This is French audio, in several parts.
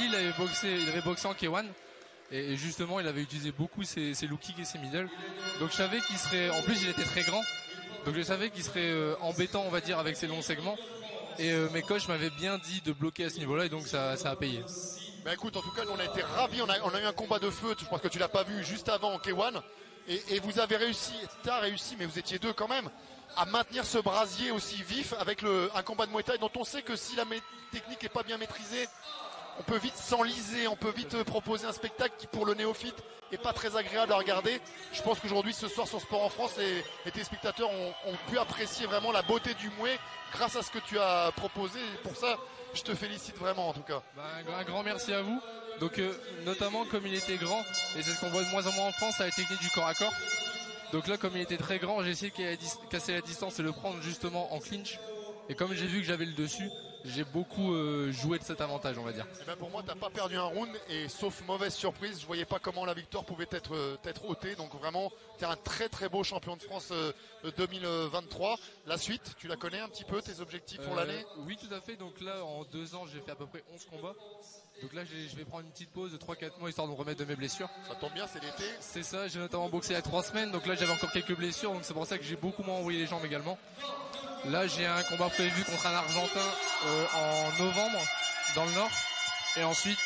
il avait boxé en K1. Et justement, il avait utilisé beaucoup ses low kicks et ses middle. Donc je savais qu'il serait, en plus il était très grand. Donc je savais qu'il serait embêtant, on va dire, avec ses longs segments. Et mes coachs m'avaient bien dit de bloquer à ce niveau-là, et donc ça a payé. Bah écoute, en tout cas, nous, on a été ravis. On a eu un combat de feu. Je pense que tu l'as pas vu juste avant en K1. Et vous avez réussi, t'as réussi, mais vous étiez deux quand même, à maintenir ce brasier aussi vif avec un combat de Muay Thai dont on sait que si la technique est pas bien maîtrisée, on peut vite s'enliser, on peut vite proposer un spectacle qui pour le néophyte est pas très agréable à regarder. Je pense qu'aujourd'hui, ce soir sur Sport en France, et tes spectateurs ont pu apprécier vraiment la beauté du Muay grâce à ce que tu as proposé. Et pour ça, je te félicite vraiment en tout cas. Bah, un grand merci à vous. Donc notamment comme il était grand, et c'est ce qu'on voit de moins en moins en France, à la technique du corps à corps. Donc là, comme il était très grand, j'ai essayé de casser la distance et le prendre justement en clinch. Et comme j'ai vu que j'avais le dessus, j'ai beaucoup joué de cet avantage, on va dire. Et ben pour moi, t'as pas perdu un round, et sauf mauvaise surprise, je voyais pas comment la victoire pouvait être ôtée. Donc vraiment, t'es un très très beau champion de France 2023. La suite, tu la connais un petit peu, tes objectifs pour l'année? Oui, tout à fait. Donc là, en 2 ans, j'ai fait à peu près 11 combats. Donc là, je vais prendre une petite pause de 3-4 mois histoire de me remettre de mes blessures. Ça tombe bien, c'est l'été. C'est ça, j'ai notamment boxé il y a 3 semaines. Donc là, j'avais encore quelques blessures. Donc c'est pour ça que j'ai beaucoup moins envoyé les jambes également. Là, j'ai un combat prévu contre un Argentin en novembre dans le Nord. Et ensuite,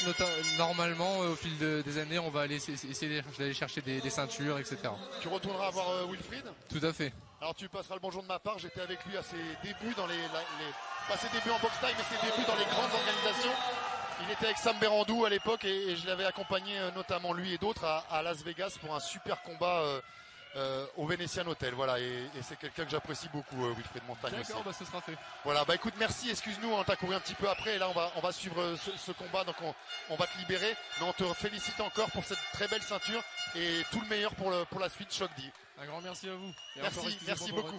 normalement, au fil des années, on va aller essayer d'aller chercher des ceintures, etc. Tu retourneras voir Wilfried? Tout à fait. Alors tu passeras le bonjour de ma part. J'étais avec lui à ses débuts dans pas ses débuts en boxe taille, mais ses débuts dans les grandes organisations. Il était avec Sam Berandou à l'époque, et je l'avais accompagné, notamment lui et d'autres, à Las Vegas pour un super combat au Venetian Hotel. Voilà, et c'est quelqu'un que j'apprécie beaucoup, Wilfried Montagne. D'accord, bah ce sera fait. Voilà, bah écoute, merci, excuse-nous, on t'a couru un petit peu après, et là on va suivre ce combat, donc on va te libérer, mais on te félicite encore pour cette très belle ceinture, et tout le meilleur pour la suite, Choc D. Un grand merci à vous. Et merci beaucoup.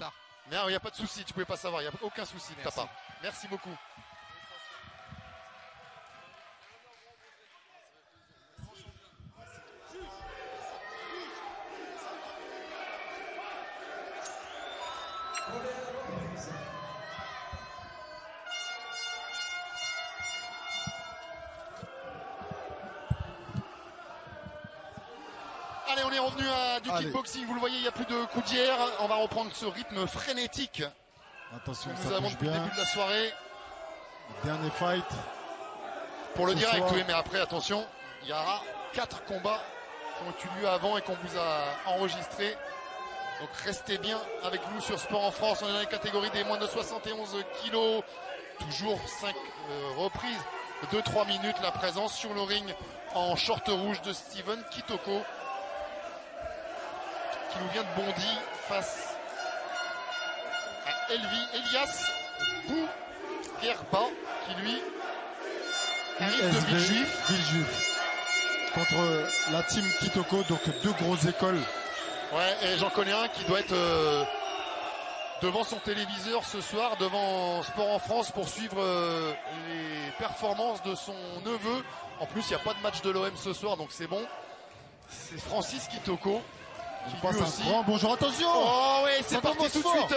Non, il n'y a pas de souci, tu pouvais pas savoir, il n'y a aucun souci de ta part. Merci beaucoup. Allez, on est revenu à du kickboxing. Vous le voyez, il n'y a plus de coups d'hier. On va reprendre ce rythme frénétique. Attention, que nous avons depuis le début de la soirée. Dernier fight. Pour le direct, oui, mais après, attention, il y aura 4 combats qui ont eu lieu avant et qu'on vous a enregistrés. Donc restez bien avec nous sur Sport en France. On est dans les catégories des moins de 71 kilos. Toujours 5 reprises de 3 minutes. La présence sur le ring en short rouge de Steven Kitoko, qui nous vient de Bondy face à Elias Bouguerba, qui lui arrive de Villejuif. Contre la team Kitoko, donc 2 grosses écoles. Ouais, et j'en connais un qui doit être devant son téléviseur ce soir, devant Sport en France, pour suivre les performances de son neveu. En plus, il n'y a pas de match de l'OM ce soir, donc c'est bon. C'est Francis Kitoko. Qui passe aussi un grand bonjour, attention. Oh oui, c'est parti tout de suite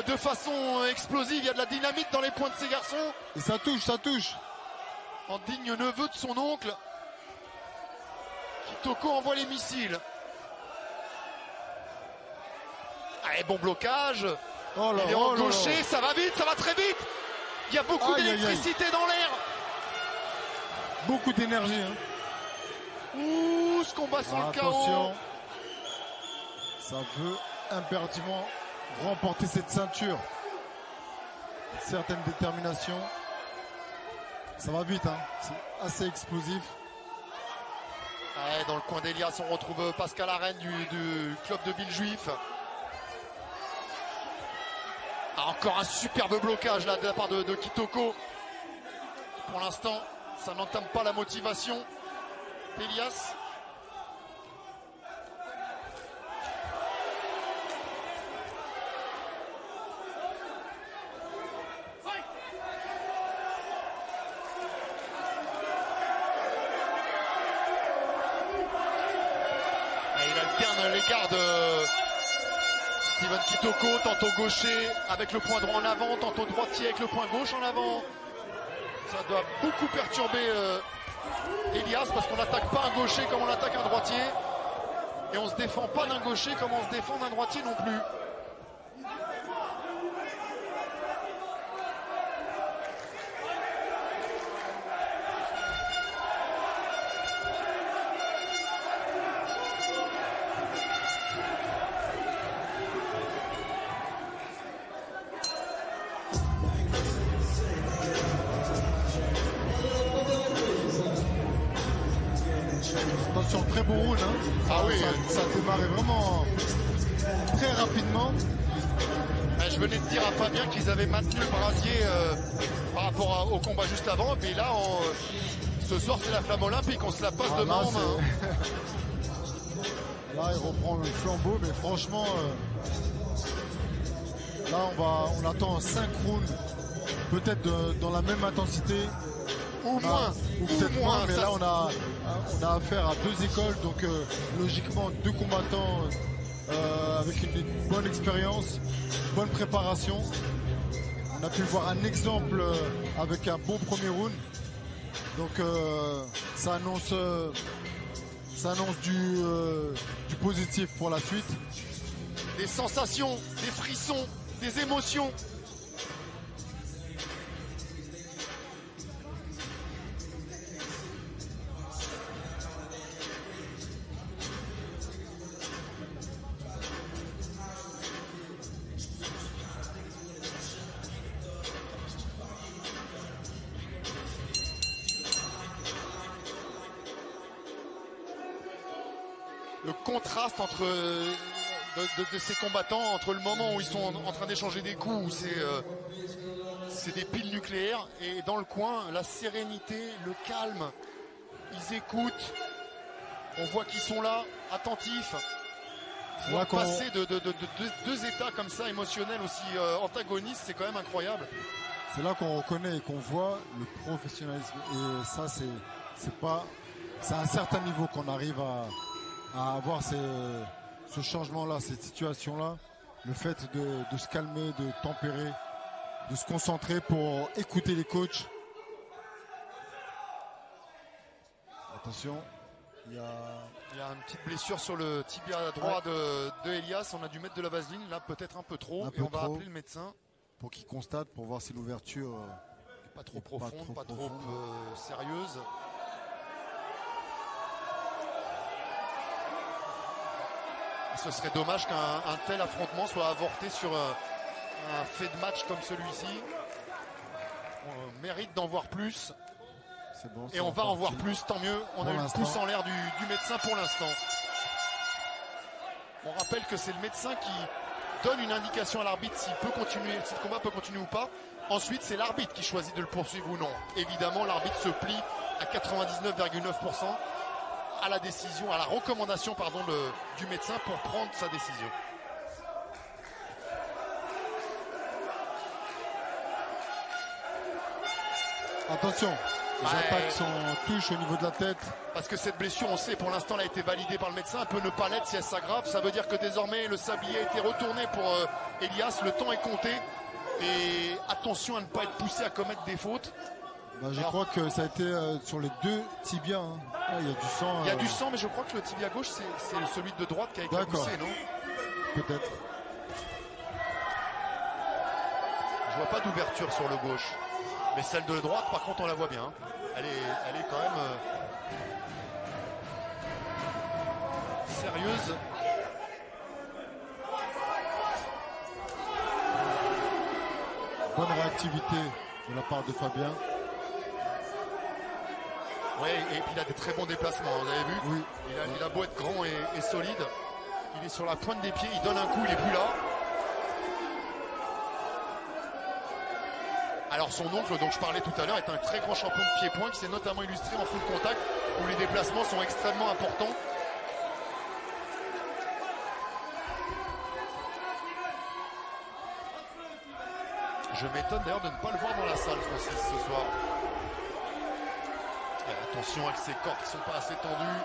de façon explosive. Il y a de la dynamite dans les poings de ces garçons. Et ça touche. En digne neveu de son oncle, Kitoko envoie les missiles. Allez, bon blocage. Il est en gaucher, ça va vite, ça va très vite. Il y a beaucoup d'électricité dans l'air. Beaucoup d'énergie. Hein. Ouh, ce combat sur le chaos. Ça veut impérativement remporter cette ceinture. Certaine détermination. Ça va vite, hein. C'est assez explosif. Ouais, dans le coin d'Elias, on retrouve Pascal Arène du club de Villejuif. Encore un superbe blocage là de la part de Kitoko. Pour l'instant, ça n'entame pas la motivation d'Elias. Il alterne l'écart de Steven Kitoko, tantôt gaucher avec le poing droit en avant, tantôt droitier avec le poing gauche en avant. Ça doit beaucoup perturber Elias, parce qu'on n'attaque pas un gaucher comme on attaque un droitier. Et on se défend pas d'un gaucher comme on se défend d'un droitier non plus. Attention, très bon round. Hein. Ah oui. Ça a démarré vraiment très rapidement. Je venais de dire à Fabien qu'ils avaient maintenu le brasier par rapport au combat juste avant. Mais là, ce soir, c'est la flamme olympique. On se la passe de main en main. Là, il reprend le flambeau. Mais franchement, là, on attend 5 rounds. Peut-être dans la même intensité. Ou moins. Ou peut-être moins. Mais ça, là, on a affaire à 2 écoles. Donc, logiquement, 2 combattants avec une bonne expérience, bonne préparation. On a pu voir un exemple avec un bon premier round. Donc, ça annonce du positif pour la suite. Des sensations, des frissons, des émotions. Le contraste entre de ces combattants, entre le moment où ils sont en train d'échanger des coups, où c'est des piles nucléaires, et dans le coin, la sérénité, le calme, ils écoutent, on voit qu'ils sont là, attentifs. Voir passer de deux états comme ça, émotionnels aussi antagonistes, c'est quand même incroyable. C'est là qu'on reconnaît et qu'on voit le professionnalisme, et ça c'est à un certain niveau qu'on arrive à avoir ce changement-là, cette situation-là, le fait de se calmer, de tempérer, de se concentrer pour écouter les coachs. Attention, il y a une petite blessure sur le tibia droit de Elias, on a dû mettre de la vaseline, là peut-être un peu trop, et on va appeler le médecin. Pour qu'il constate, pour voir si l'ouverture n'est pas trop profonde, pas trop sérieuse. Ce serait dommage qu'un tel affrontement soit avorté sur un fait de match comme celui-ci. On mérite d'en voir plus. Bon, et on va en voir plus, tant mieux. On a eu le pouce en l'air du médecin pour l'instant. On rappelle que c'est le médecin qui donne une indication à l'arbitre s'il peut continuer, si le combat peut continuer ou pas. Ensuite, c'est l'arbitre qui choisit de le poursuivre ou non. Évidemment, l'arbitre se plie à 99,9% à la décision, à la recommandation du médecin pour prendre sa décision. Attention, les attaques sont touches au niveau de la tête. Parce que cette blessure, on sait, pour l'instant, elle a été validée par le médecin. Elle peut ne pas l'être si elle s'aggrave. Ça veut dire que désormais, le sablier a été retourné pour Elias. Le temps est compté. Et attention à ne pas être poussé à commettre des fautes. Je crois que ça a été sur les 2 tibias. Hein. Il y a du sang. Il y a du sang, mais je crois que le tibia gauche, c'est celui de droite qui a été poussé, non? Peut-être. Je vois pas d'ouverture sur le gauche. Mais celle de droite, par contre, on la voit bien. Elle est quand même sérieuse. Bonne réactivité de la part de Fabien. Oui, et puis il a des très bons déplacements, vous avez vu? Oui. Il a beau être grand et solide. Il est sur la pointe des pieds, il donne un coup, il est plus là. Alors son oncle, dont je parlais tout à l'heure, est un très grand champion de pied-point qui s'est notamment illustré en full contact, où les déplacements sont extrêmement importants. Je m'étonne d'ailleurs de ne pas le voir dans la salle, Francis, ce soir. Et attention avec ses corps qui ne sont pas assez tendus.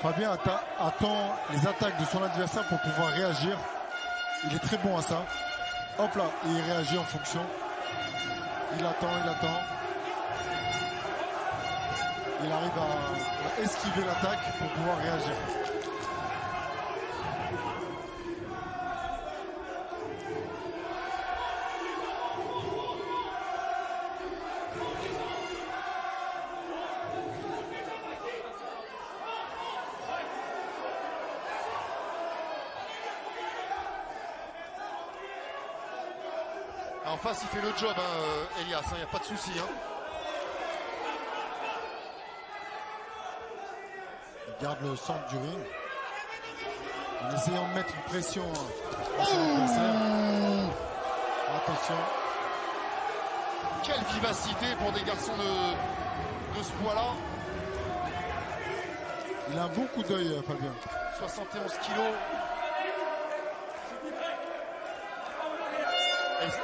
Fabien attend les attaques de son adversaire pour pouvoir réagir. Il est très bon à ça. Hop là, et il réagit en fonction. Il attend. il arrive à esquiver l'attaque pour pouvoir réagir. En face, il fait le job, hein, Elias, il n'y a pas de souci. Hein. Il garde le centre du ring en essayant de mettre une pression à son adversaire. Attention. Quelle vivacité pour des garçons de ce poids-là. Il a un bon coup d'œil, Fabien. 71 kilos.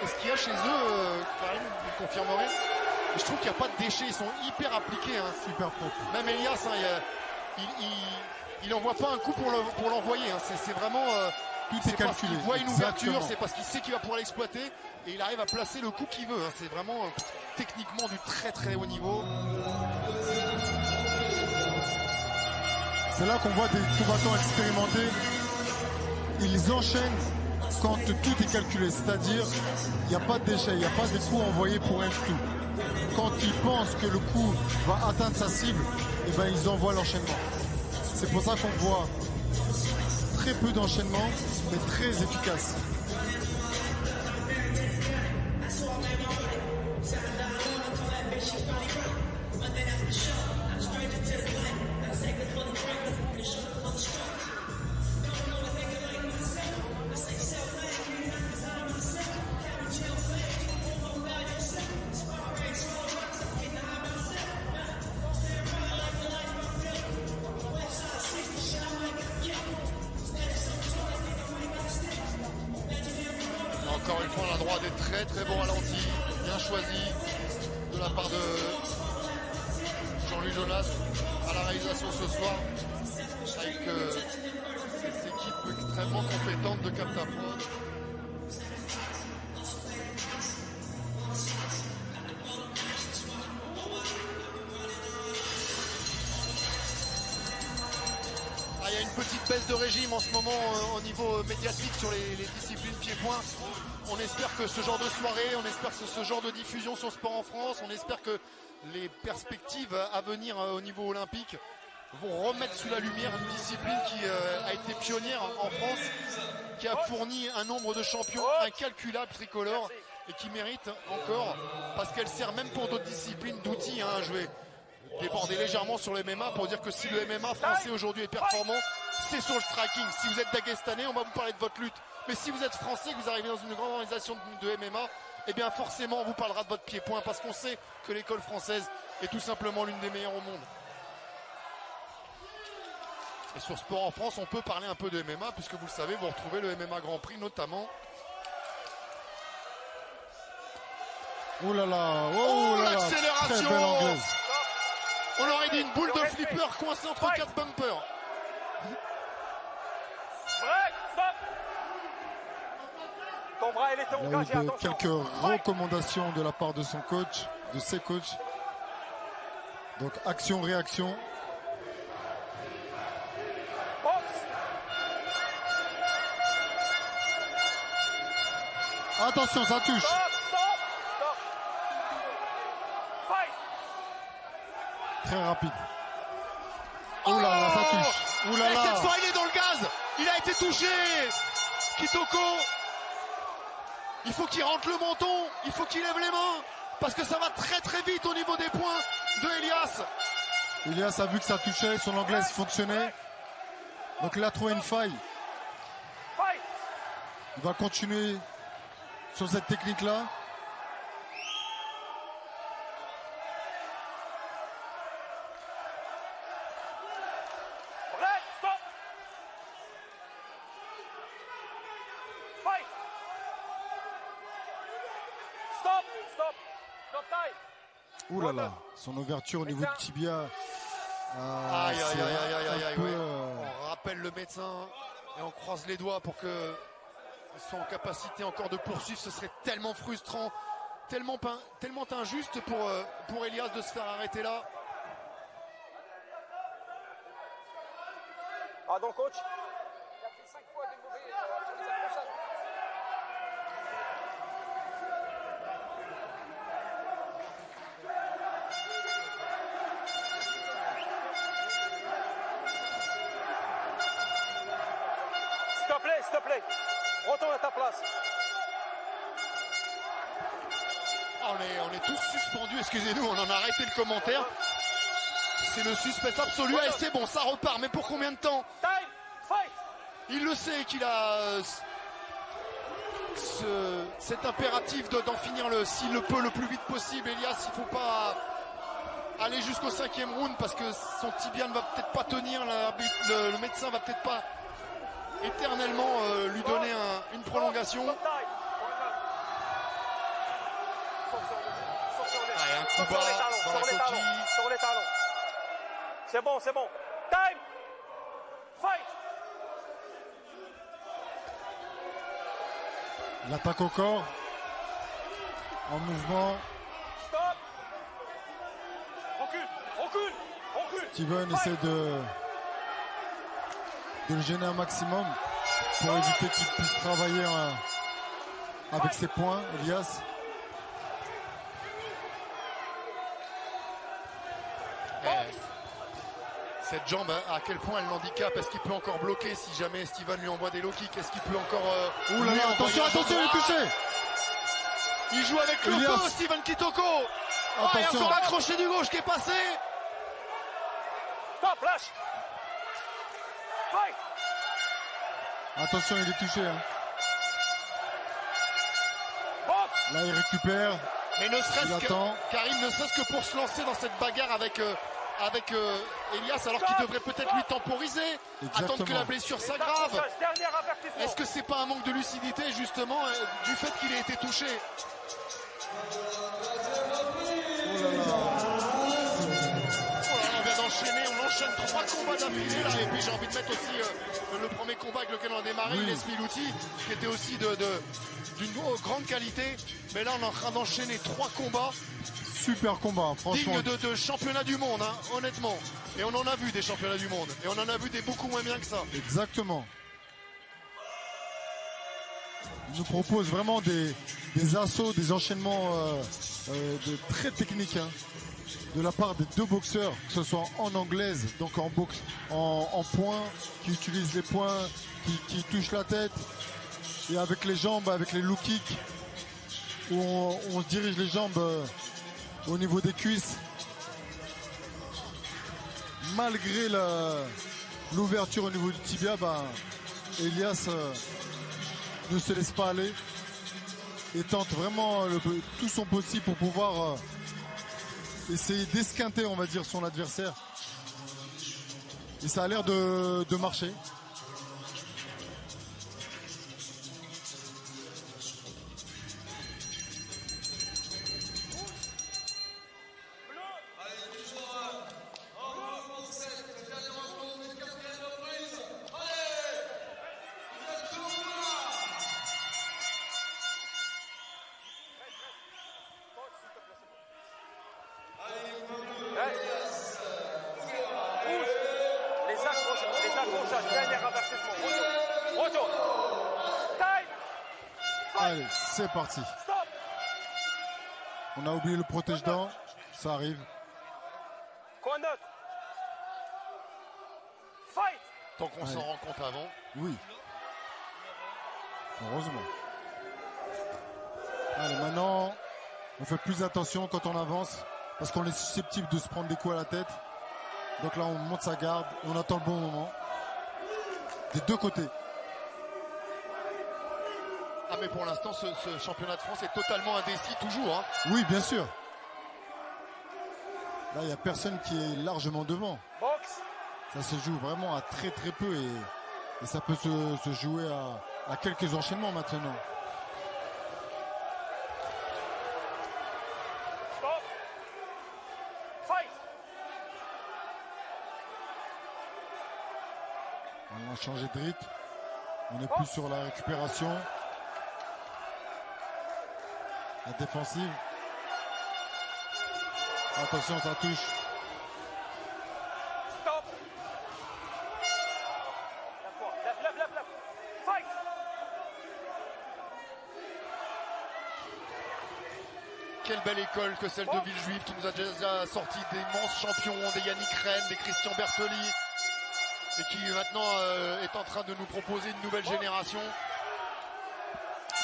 Est-ce qu'il y a chez eux, Karim, vous confirmerez? Je trouve qu'il n'y a pas de déchets, ils sont hyper appliqués. Hein. Super propre. Même Elias, hein, il n'envoie pas un coup pour l'envoyer. Hein. C'est vraiment... Tout est parce calculé. qu'il voit une Exactement. ouverture, c'est parce qu'il sait qu'il va pouvoir l'exploiter et il arrive à placer le coup qu'il veut. Hein. C'est vraiment techniquement du très très haut niveau. C'est là qu'on voit des combattants expérimentés. Ils enchaînent quand tout est calculé, c'est-à-dire il n'y a pas de déchets, il n'y a pas de coups envoyés pour un tout. Quand ils pensent que le coup va atteindre sa cible, eh ben, ils envoient l'enchaînement. C'est pour ça qu'on voit très peu d'enchaînement, mais très efficace. Encore une fois, on a droit à des très très bons ralentis, bien choisis de la part de Jean-Louis Jonas à la réalisation ce soir, avec ces équipes extrêmement compétentes de Captaprod. Il y a une petite baisse de régime en ce moment au niveau médiatique sur les disciplines pieds-points. On espère que ce genre de soirée, on espère que ce genre de diffusion sur Sport en France, on espère que les perspectives à venir au niveau olympique vont remettre sous la lumière une discipline qui a été pionnière en France, qui a fourni un nombre de champions incalculable tricolore et qui mérite encore, parce qu'elle sert même pour d'autres disciplines d'outils. Hein. Je vais déborder légèrement sur le MMA pour dire que si le MMA français aujourd'hui est performant, c'est sur le striking. Si vous êtes daguestanais, on va vous parler de votre lutte. Mais si vous êtes français, que vous arrivez dans une grande organisation de MMA, eh bien forcément on vous parlera de votre pied-point parce qu'on sait que l'école française est tout simplement l'une des meilleures au monde. Et sur Sport en France, on peut parler un peu de MMA puisque vous le savez, vous retrouvez le MMA Grand Prix notamment. Oh là là, oh là là, l'accélération. très belle anglaise. On aurait dit une boule de flipper coincée entre 4 bumpers. Ton bras, il était Il y a engagé, eu attention. quelques recommandations de la part de son coach, de ses coachs. Donc action-réaction. Boxe. Attention, ça touche. Stop, stop. Fight. Très rapide. Oh là là, ça touche. Oh là Et cette là. fois, il est dans le gaz. Il a été touché. Kitoko. Il faut qu'il rentre le menton. Il faut qu'il lève les mains. Parce que ça va très très vite au niveau des points de Elias. Elias a vu que ça touchait, son anglaise fonctionnait. Donc il a trouvé une faille. Fight. Il va continuer sur cette technique-là. Red, stop. Fight. Stop, stop. Stop time. Ouh là là, son ouverture au niveau du tibia. Aïe, aïe, c'est aïe, aïe, aïe, aïe, un peu, ouais. On rappelle le médecin et on croise les doigts pour que soit en capacité encore de poursuivre. Ce serait tellement frustrant, tellement injuste pour Elias de se faire arrêter là. Pardon, coach. S'il te plaît. Retourne à ta place. On est tous suspendus, excusez-nous, on en a arrêté le commentaire. C'est le suspense absolu. Et c'est bon, ça repart, mais pour combien de temps? Time, fight. Il le sait qu'il a cet impératif d'en finir s'il le peut le plus vite possible. Elias, il ne faut pas aller jusqu'au 5e round parce que son tibia ne va peut-être pas tenir. Le médecin va peut-être pas éternellement lui donner une prolongation. Un coup bas dans la coquille. Sur les talons. C'est bon. Time. Fight. L'attaque au corps. En mouvement. Stop. Recule. Steven essaie de le gêner un maximum pour éviter qu'il puisse travailler avec ses poings, Elias. Cette jambe, à quel point elle l'handicape? Est-ce qu'il peut encore bloquer si jamais Steven lui envoie des low kicks? Est-ce qu'il peut encore... Ouh là là, attention, il est touché! Il joue avec le feu, Steven Kitoko! Il y a encore un crochet du gauche qui est passé! Stop, lâche! Fight! Attention, il est touché. Hein. Box! Là, il récupère. Mais ne serait-ce que, Karim, ne serait-ce que pour se lancer dans cette bagarre avec Elias, alors qu'il devrait peut-être lui temporiser, attendre que la blessure s'aggrave. Est-ce que c'est pas un manque de lucidité justement du fait qu'il ait été touché? On vient d'enchaîner, on enchaîne 3 combats d'affilée là, et puis j'ai envie de mettre aussi le premier combat avec lequel on a démarré, Leslie Louti, qui était aussi d'une grande qualité, mais là on est en train d'enchaîner 3 combats. Super combat, franchement. Digne de championnat du monde, hein, honnêtement. Et on en a vu des championnats du monde. Et on en a vu des beaucoup moins bien que ça. Exactement. Il nous propose vraiment des assauts, des enchaînements très techniques. Hein, de la part des deux boxeurs, que ce soit en anglaise, donc en boxe, en poing, qui utilisent les poings, qui touchent la tête. Et avec les jambes, avec les low kicks, où on dirige les jambes... au niveau des cuisses, malgré l'ouverture au niveau du tibia, Elias ne se laisse pas aller et tente vraiment tout son possible pour pouvoir essayer d'esquinter, on va dire, son adversaire. Et ça a l'air de marcher. Allez, c'est parti. On a oublié le protège-dents, ça arrive. Coin neutre. Fight. Tant qu'on s'en rend compte avant. Oui. Heureusement. Allez, maintenant, on fait plus attention quand on avance, parce qu'on est susceptible de se prendre des coups à la tête. Donc là, on monte sa garde, on attend le bon moment. Des deux côtés. Ah mais pour l'instant ce championnat de France est totalement indécis toujours. Hein. Oui bien sûr. Là il n'y a personne qui est largement devant. Box. Ça se joue vraiment à très très peu et ça peut se jouer à quelques enchaînements maintenant. Stop. Fight. On a changé de rythme. On est plus sur la récupération. La défensive. Attention, ça touche. Stop. quelle belle école que celle de Villejuif qui nous a déjà sorti d'immenses champions, des Yannick Rennes, des Christian Bertoli, et qui maintenant est en train de nous proposer une nouvelle génération.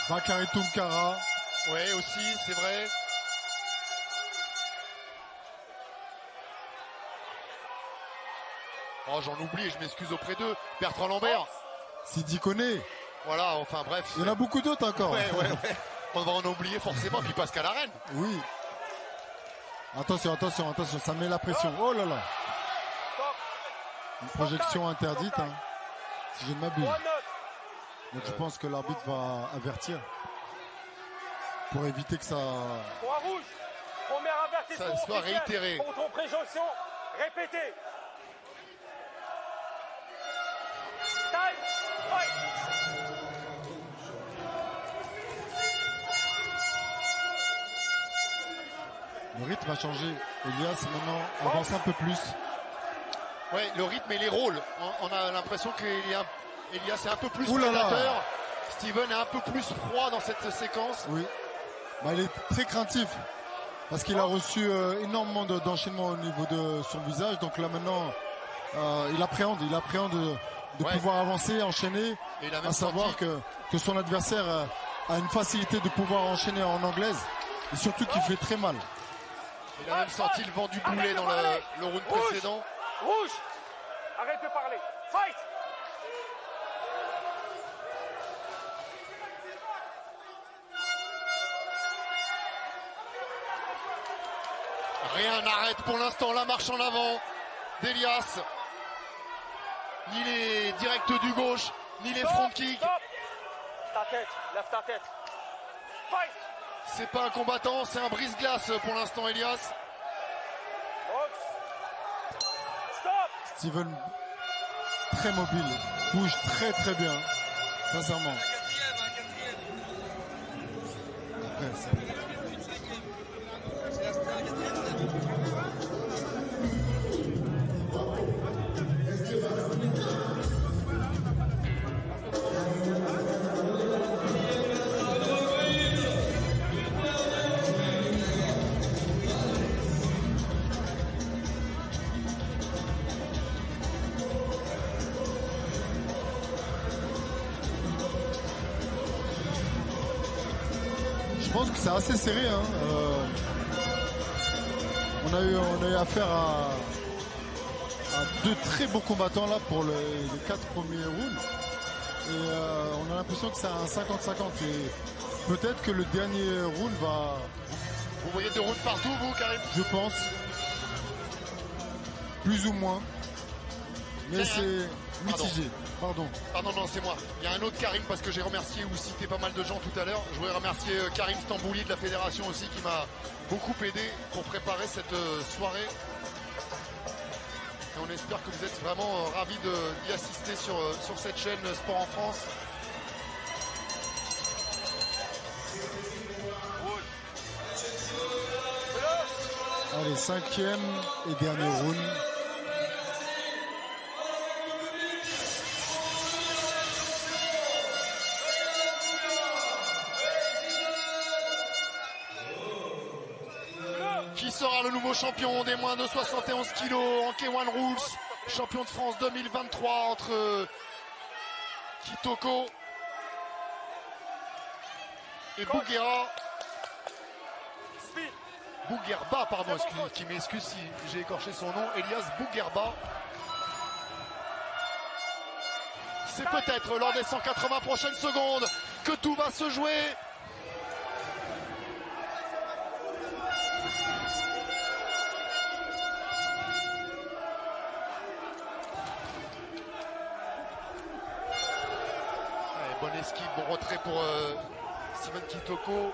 Bakary Tounkara. Ouais, aussi, c'est vrai. Oh, j'en oublie, je m'excuse auprès d'eux. Bertrand Lambert. Sidi Koné. Voilà, enfin bref. Il y en a beaucoup d'autres encore. Ouais. On va en oublier forcément, puis Pascal Arène. Oui. Attention, ça met la pression. Oh là là. Une projection interdite, hein, si je ne m'abuse. Donc je pense que l'arbitre va avertir pour éviter que ça... Point rouge. Premier avertissement. Ça soit réitéré. Contre préjonction. Répété. Time. Fight. Le rythme a changé. Elias maintenant avance un peu plus. Ouais, le rythme et les rôles. On a l'impression qu'Elias est un peu plus Ouh là là. prédateur. Steven est un peu plus froid dans cette séquence. Oui. Bah, il est très craintif parce qu'il a reçu énormément d'enchaînements au niveau de son visage. Donc là maintenant, il appréhende de Ouais. pouvoir avancer, enchaîner. Et il a même À savoir senti- que son adversaire a une facilité de pouvoir enchaîner en anglaise et surtout qu'il fait très mal. Il a même senti le vent du boulet dans le round précédent. Rouge. Arrête de parler. Fight. Rien n'arrête pour l'instant la marche en avant d'Elias. Ni les directs du gauche, ni les front kicks. Stop. Ta tête. Lève ta tête. Fight. C'est pas un combattant, c'est un brise-glace pour l'instant, Elias. Box. Stop. Steven très mobile, bouge très bien, sincèrement. Après, je pense que c'est assez serré. Hein. On a eu affaire à deux très beaux combattants là pour les 4 premiers rounds. Et on a l'impression que c'est un 50-50. Et peut-être que le dernier round va... Vous voyez des rounds partout, vous, Karim? Je pense. Plus ou moins. Mais c'est mitigé. Pardon. Ah non, c'est moi. Il y a un autre Karim parce que j'ai remercié ou cité pas mal de gens tout à l'heure. Je voudrais remercier Karim Stambouli de la fédération aussi qui m'a beaucoup aidé pour préparer cette soirée. Et on espère que vous êtes vraiment ravis d'y assister sur cette chaîne Sport en France. Allez, 5e et dernier round. Qui sera le nouveau champion des moins de 71 kilos en K1 Rules, champion de France 2023 entre Kitoko et Bouguera. Bouguerba, pardon, qui m'excuse si j'ai écorché son nom, Elias Bouguerba. C'est peut-être lors des 180 prochaines secondes que tout va se jouer. Allez, bonne esquive, bon retrait pour Steven Kitoko.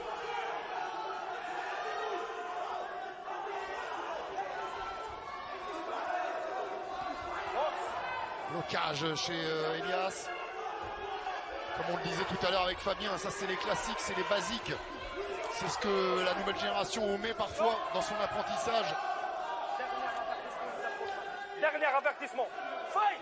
Blocage chez Elias. Comme on le disait tout à l'heure avec Fabien, ça c'est les classiques, c'est les basiques. C'est ce que la nouvelle génération omet parfois dans son apprentissage. Dernier avertissement. Fight.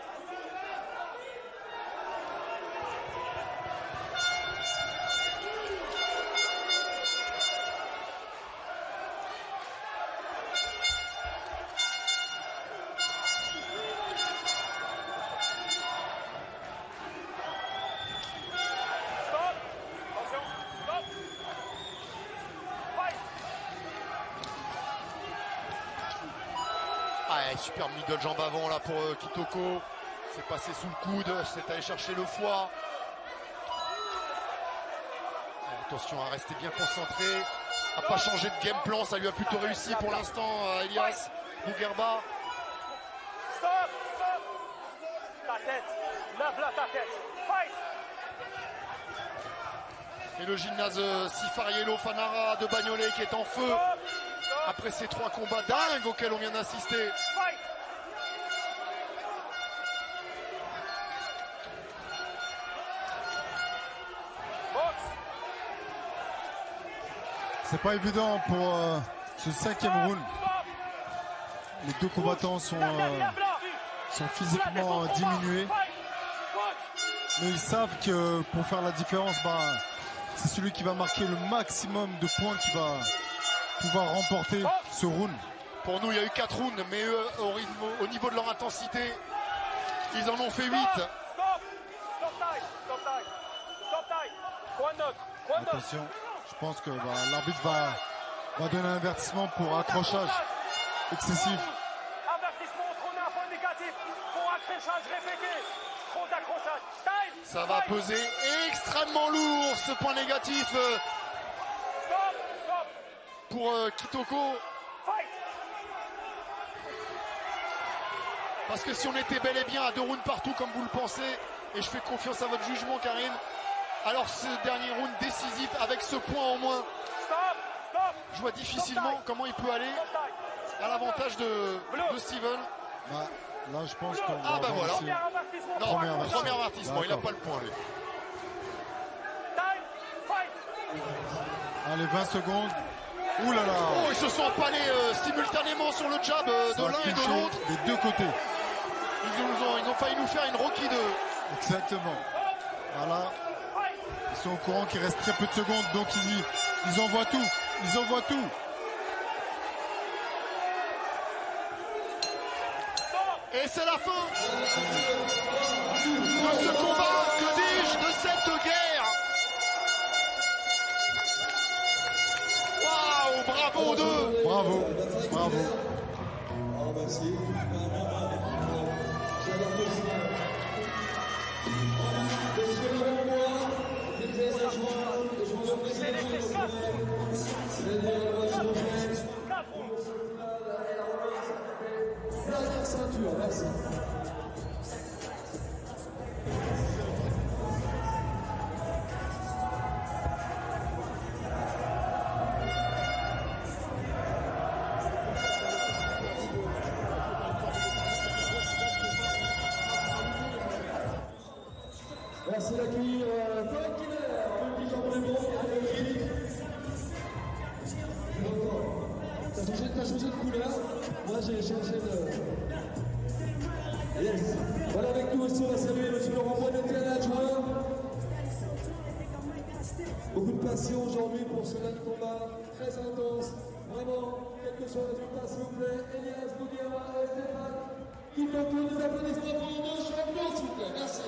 Ah, super middle jambe avant là pour Kitoko. C'est passé sous le coude, c'est allé chercher le foie. Attention à rester bien concentré, à pas changer de game plan, ça lui a plutôt réussi pour l'instant Elias Bouguerba. Stop, stop. Ta tête, lève-la ta tête. Fight. Et le gymnase Sifariello Fanara de Bagnolet qui est en feu après ces 3 combats dingues auxquels on vient d'assister. Fight. C'est pas évident pour ce 5e round. Les 2 combattants sont physiquement diminués. Mais ils savent que pour faire la différence, c'est celui qui va marquer le maximum de points qui va pouvoir remporter ce round. Pour nous, il y a eu 4 rounds, mais eux, au niveau de leur intensité, ils en ont fait 8. Attention, je pense que l'arbitre va donner un avertissement pour accrochage excessif. Avertissement, on a un point négatif pour accrochage répété. Trop d'accrochage. Ça va peser extrêmement lourd ce point négatif pour Kitoko. Parce que si on était bel et bien à 2 rounds partout comme vous le pensez, et je fais confiance à votre jugement Karim, alors ce dernier round décisif avec ce point en moins, je vois difficilement comment il peut aller à l'avantage de Steven. Là je pense qu'on va voilà. aussi... Non, premier avertissement, il n'a pas le point lui. Allez, 20 secondes. Ouh là là. Oh, ils se sont empalés simultanément sur le jab de l'un et de l'autre. Des 2 côtés. Ils ont failli nous faire une Rocky 2. Exactement. Voilà. Ils sont au courant qu'il reste très peu de secondes, donc ils envoient tout. Ils envoient tout. Et c'est la fin de ce combat, que dis-je, de cette guerre. Waouh, bravo aux deux. Bravo, bravo. Merci d'accueillir Paul Killer, petit Jean Brémont, t'as changé de couleur, moi j'ai changé de... Yes. Voilà, avec nous aussi on va saluer M. Laurent Bonnetel, adjoint. Beaucoup de passion aujourd'hui pour ce dernier combat, très intense, vraiment, quel que soit le résultat s'il vous plaît, Elias Bouguerba et Stéphane Kitoko, des applaudissements pour nos deux champions s'il vous plaît, merci.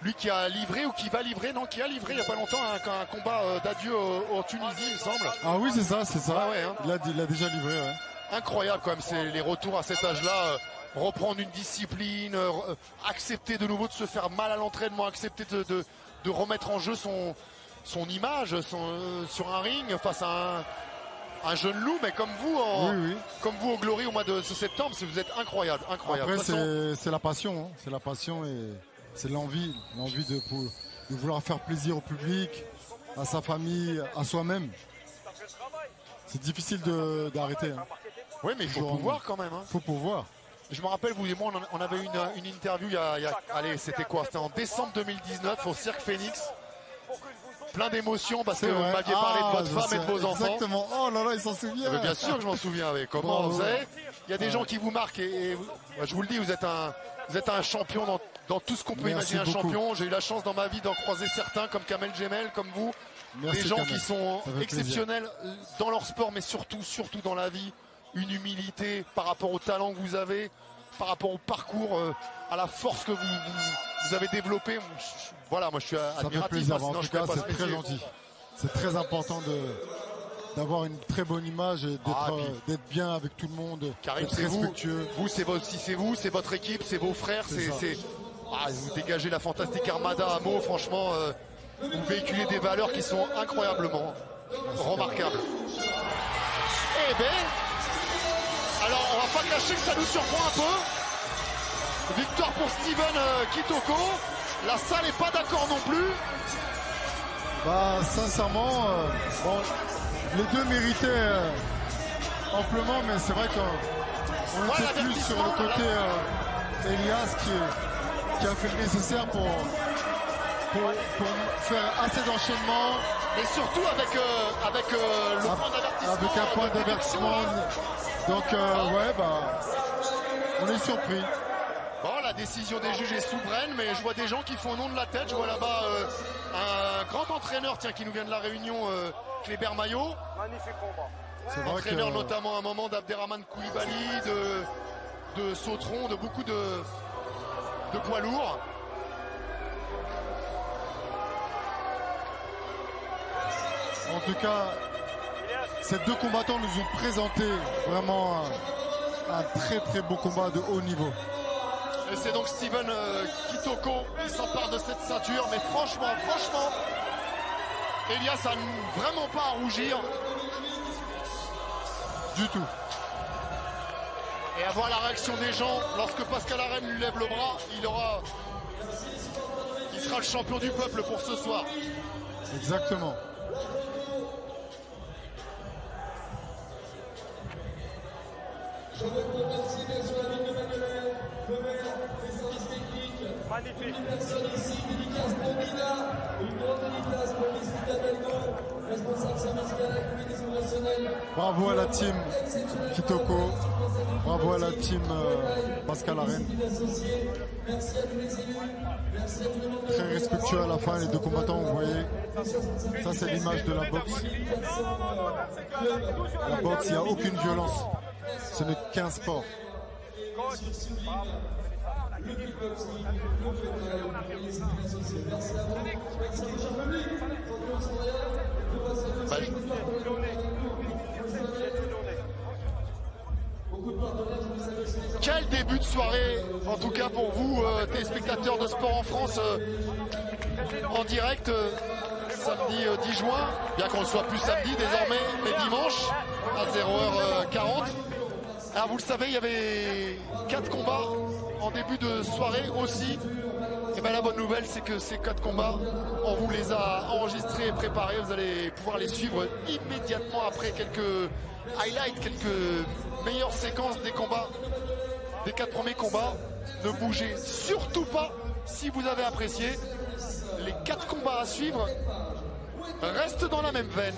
Lui qui a livré ou qui va livrer, non, qui a livré il n'y a pas longtemps un combat d'adieu en Tunisie, il me semble. Ah oui, c'est ça. Ah ouais, hein. Il a déjà livré, ouais. Incroyable quand même, c'est les retours à cet âge-là, reprendre une discipline, accepter de nouveau de se faire mal à l'entraînement, accepter de remettre en jeu son image sur un ring face à un jeune loup, mais comme vous, comme vous au Glory au mois de septembre, vous êtes incroyable. Après, c'est la passion, hein. C'est la passion et c'est l'envie de vouloir faire plaisir au public, à sa famille, à soi-même. C'est difficile d'arrêter. Hein. Oui, mais il faut pouvoir quand même. Hein. Faut pouvoir. Je me rappelle, vous et moi, on avait une interview allez, c'était quoi? C'était en décembre 2019 au Cirque Phoenix. Plein d'émotions parce que vous m'aviez parlé de votre femme et de vos enfants. Exactement. Oh là là, il s'en souvient. Mais bien sûr que je m'en souviens. Mais comment vous savez, il y a des gens qui vous marquent et je vous le dis, vous êtes un champion dans tout ce qu'on peut imaginer un champion. J'ai eu la chance dans ma vie d'en croiser certains comme Kamel Jemel, comme vous. Des gens qui sont exceptionnels dans leur sport, mais surtout dans la vie. Une humilité par rapport au talent que vous avez, par rapport au parcours, à la force que vous avez développée. Voilà, moi je suis admiratif. Ça fait plaisir. En tout cas, c'est très gentil. C'est très important d'avoir une très bonne image et d'être bien avec tout le monde, Karim, d'être c'est respectueux. vous, c'est votre équipe, c'est vos frères, vous dégagez la fantastique armada à mots, franchement, vous véhiculez des valeurs qui sont incroyablement remarquables. Eh ben, alors on va pas cacher que ça nous surprend un peu. Victoire pour Steven Kitoko. La salle n'est pas d'accord non plus. Bah sincèrement, bon, les deux méritaient amplement, mais c'est vrai qu'on était plus sur le côté Elias qui a fait le nécessaire pour faire assez d'enchaînements. Et surtout avec le point d'avertissement. Avec un point d'avertissement. Donc ouais, bah on est surpris. Bon, la décision des juges est souveraine, mais je vois des gens qui font nom de la tête. Je vois là-bas un grand entraîneur, qui nous vient de la Réunion, Kléber Maillot. Magnifique combat. C'est vrai Entraîneur que notamment à un moment d'Abderrahmane Koulibaly, de Sautron, de beaucoup de poids lourds. en tout cas, ces deux combattants nous ont présenté vraiment un très très beau combat de haut niveau. Et c'est donc Steven Kitoko qui s'empare de cette ceinture. Mais franchement, Elias a vraiment pas à rougir. Du tout. Et à voir la réaction des gens lorsque Pascal Arène lui lève le bras, il sera le champion du peuple pour ce soir. Exactement. Je veux remercier bien sûr la ville de Manuel, le maire, les services techniques. Magnifique. Une personne ici, dédicace pour Nina, une grande dédicace pour Lysita Belgo, responsable service à la communauté conventionnelle. Bravo à la team Kitoko. Bravo à la team Pascal Arène. Merci à tous les élus. Merci à tous les membres. Très respectueux à la fin, les deux combattants, vous voyez. Ça, c'est l'image de la boxe. La boxe, il n'y a aucune violence. Ce n'est qu'un sport. Quel début de soirée, en tout cas pour vous, téléspectateurs de Sport en France, en direct, samedi 10 juin, bien qu'on ne soit plus samedi désormais, mais dimanche, à 0h40. Alors vous le savez, il y avait 4 combats en début de soirée aussi. Et bien la bonne nouvelle, c'est que ces 4 combats, on vous les a enregistrés et préparés. Vous allez pouvoir les suivre immédiatement après quelques highlights, quelques meilleures séquences des combats, des 4 premiers combats. Ne bougez surtout pas si vous avez apprécié. Les 4 combats à suivre restent dans la même veine.